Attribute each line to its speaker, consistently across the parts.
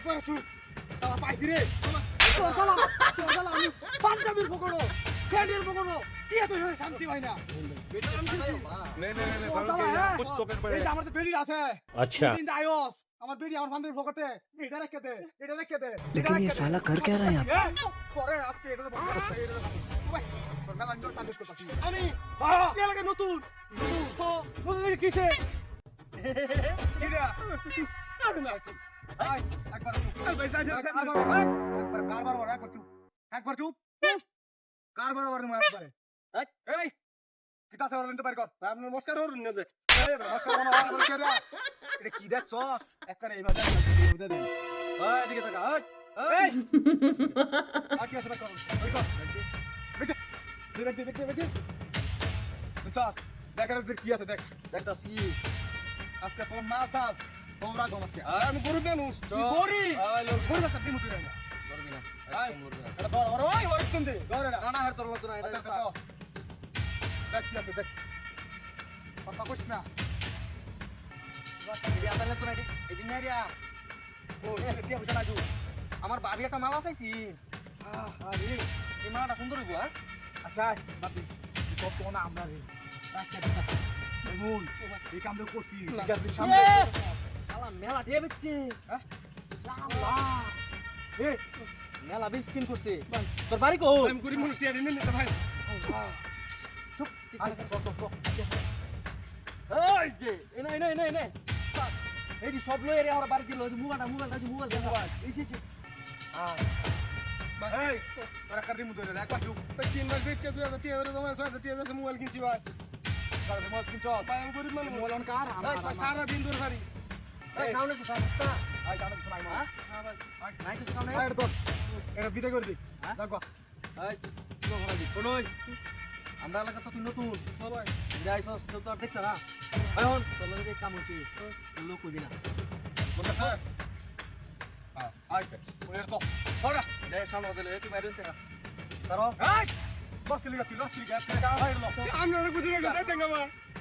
Speaker 1: একবার চুপ তারা পাইছি রে আমি পাঞ্জাবির পকড়ো ফ্যানের পকড়ো কি এত শান্তি ভাই না এই যে আমার তো বেডি আছে
Speaker 2: अच्छा
Speaker 1: আয়স আমার বেডি আমার ফান্ডের পকেটে এটা রেখে দে
Speaker 2: लेकिन ये साला कर क्या रहा है यहाँ पे?
Speaker 1: পরে আজকে এটা আমি এলাকা নতুন নতুন কিসে একবার চুপ কারবার একবারে এই কিতা সর নিতে পারি কর নমস্কার ওর নিতে এটা কি দেখছস একবারে এই বাজার বুঝা দে ওই এদিকে তাকা এই আর কি আসবে কর ওই কর দেখে বুঝছস দেখার কি আছে দেখ দেখতাস কি আজকে তোর মা থাক তোমরা গমসকে আমি গরিব মানুষ গরিব গরিব আছে দিমু তুই না গরিব না এটা বড় বড় ওই শুনতে ধরে না না হের তোর মত না এটা দেখ কি আছে দেখ কথা কইছ না বিয়া তাহলে তো নাকি এদিন নারিয়া ও কি বুঝা না আমার ভাবি একটা মালা চাইছি আরে এই মালাটা সুন্দর হইবো আচ্ছা বাপি কত না আমরা রে রাখতে এমন এই কামটা করছি শালা মেলা দিয়ে বেচছে হ্যাঁ শালা এ মেলা বেচ স্কিন করছে তোর বাড়ি কো আমি গরিব মানুষ টিয়া দিন না ভাই চুপ আরে তো এই যে এনে এই দি সব লই এর আমার বাড়ি দিল মোবাইল দেখো এই যে এই তোরা কাটি মুদে রে একবার চুপ 3 মাস বেচছে তুই তো টিয়া রে তোমার সাথে টিয়া রে মোবাইল কিনছি ভাই তাহলে মোবাইল কিনছ ভাই আমি গরিব মানুষ মোবাইল অন কার আমার সারা দিন ধরে বাড়ি এই নাও না তো সস্তা আই জানো কিছু নাই মা হ্যাঁ ভাই নাই কিছু কাম নাই এটা তো এটা বিদে করে দি দেখো এই তো ভরা দি কোনই আমরা এলাকা তো তুই নতুন ভাই যাইছস তো আর দেখছ না এখন তোর লগে কাম হইছে লোক কইবি না বলতা স্যার হ্যাঁ আই ওই তো ওরা দে সামনে দিলে তুই বাইরে থেকে তারো এই বস কি লাগা লস কি গ্যাপ করে বাইরে লস আমি না বুঝি না যাইতে না মা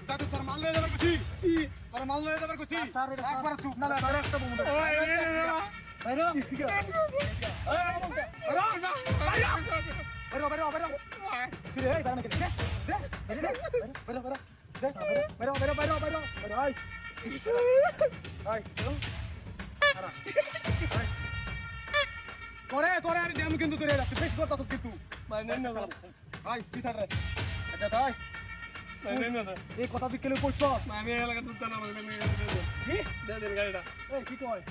Speaker 1: দাদু তোর মাল লয়ে যাবার কুছি কি তোর মাল লয়ে যাবার কুছি একবার চুপ না না রাস্তা বন্ধ বাইরে বাইরে ফিরে এই দাঁড়ানে কেন করে আরে আমি কিন্তু তোরে রাখতে বেশ কথা তো কিন্তু মানে না ভাই কি থাকে এটা তাই মানে না এই কথা বিকেলে কইছ আমি এলাকা তো জানা মানে কি দে দেন গাড়িটা এই কি কয়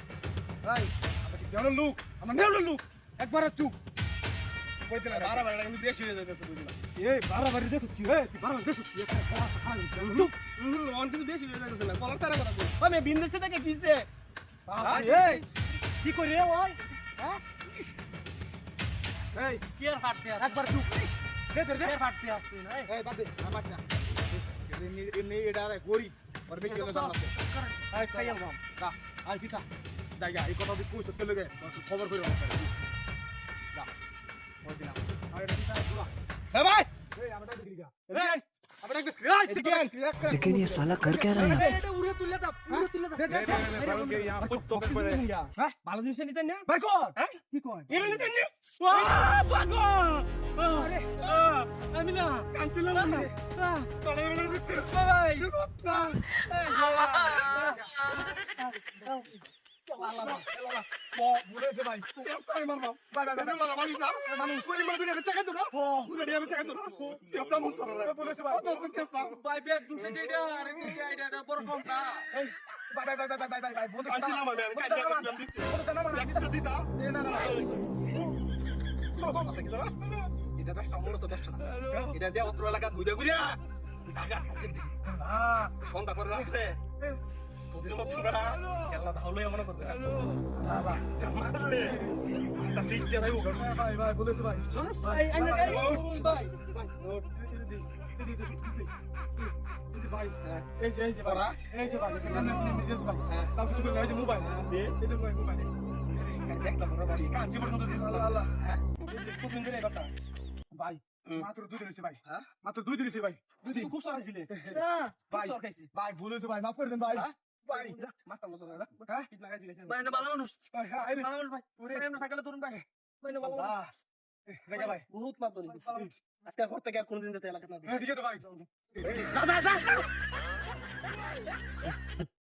Speaker 1: ভাই আমরা কি দেওয়ার লোক আমরা নেওয়ার লোক একবার চুপ কইতে না বারবার আমি বেশি হয়ে যাবে বুঝলা এই বারবার দেখছ কি এই বারবার দেখছ কি লোক অন কিন্তু বেশি হয়ে যাবে না কলার তারা কথা কই আমি বিন্দেশে থেকে কিছে এই কি কই রে ওই হ্যাঁ এই কি আর ফাটতে আছে একবার চুপ দে দে ফাটতে আছে তুই না এই বাদ দে আমার না এমনি এটা রে গরিব আর বেশি হয়ে যাবে এই খাইয়া বাম দা আই পিঠা জায়গা এই কথা কইছস কে লগে খবর কইরো দা ওই দিনা আর এটা পিঠা পুরা হে ভাই এই আমরা দেখি গা এই আমরা দেখি
Speaker 2: लेकिन ये साला कर क्या रहा है यहाँ पे?
Speaker 1: এটা উড়ে তুলে দাও কে यहां कुछ तो করে হ্যাঁ ভালো জিনিস নিতেন না ভাই কোন হ্যাঁ কি কোন এটা নিতেন না ওয়া পাগল আরে আমি না ক্যান্সেল না তোরে বলে দিচ্ছি ভাই বলেছে ভাই মারবা ভাই মানুষ কোন মারবে না চাকা তো না পুরো দিয়ে চাকা তো না কেপটা মুখ করে বলেছে ভাই ভাই ব্যাগ দুসে দেইডা আরে কি আইডা বড় ফোনটা এই ভাই বন্ধু কাঁচিলাম আমি কাঁচা করে দিতে বলতে না মানে দিতা না এটা তো সমর তো দশ না এটা দিয়ে অত্র এলাকা ঘুরে ঘুরে জায়গা সন্ধ্যা করে রাখছে তোদের মত না খেলা তাহলে মনে করতে আসো বাবা জামালে তা ঠিক যে রাইবো ভাই বলেছে ভাই ভাই আইনা গাড়ি ভাই নোট ভাই এই যে বাবা এই যে ভাই কেমন মেসেজ ভাই তাও কিছু করে এই যে মোবাইল দে এই যে মোবাইল দেখলাম বড় ভাই কাঁচি পর্যন্ত দিন আল্লাহ হ্যাঁ এই কত দিন ধরে কথা ভাই মাত্র 2 দিন হইছে ভাই হ্যাঁ মাত্র 2 দিন হইছে ভাই 2 দিন খুব সারা ছিলে ভাই ভাই ভুল হইছে ভাই মাফ করে দেন ভাই ভাই মাস্টার মতো দাদা হ্যাঁ পিট লাগাই দিয়েছেন
Speaker 3: ভাই না ভালো মানুষ
Speaker 1: ভাই হ্যাঁ আইবি
Speaker 3: ভালো মানুষ ভাই
Speaker 1: ওরে
Speaker 3: এমন থাকলে ধরুন ভাই ভাই না ভালো মানুষ
Speaker 1: আল্লাহ দেখা ভাই
Speaker 3: বহুত মাপ ধরি আজকে ঘর থেকে আর কোনদিন যেতে এলাকা না
Speaker 1: হ্যাঁ ঠিক আছে ভাই
Speaker 3: যা যা যা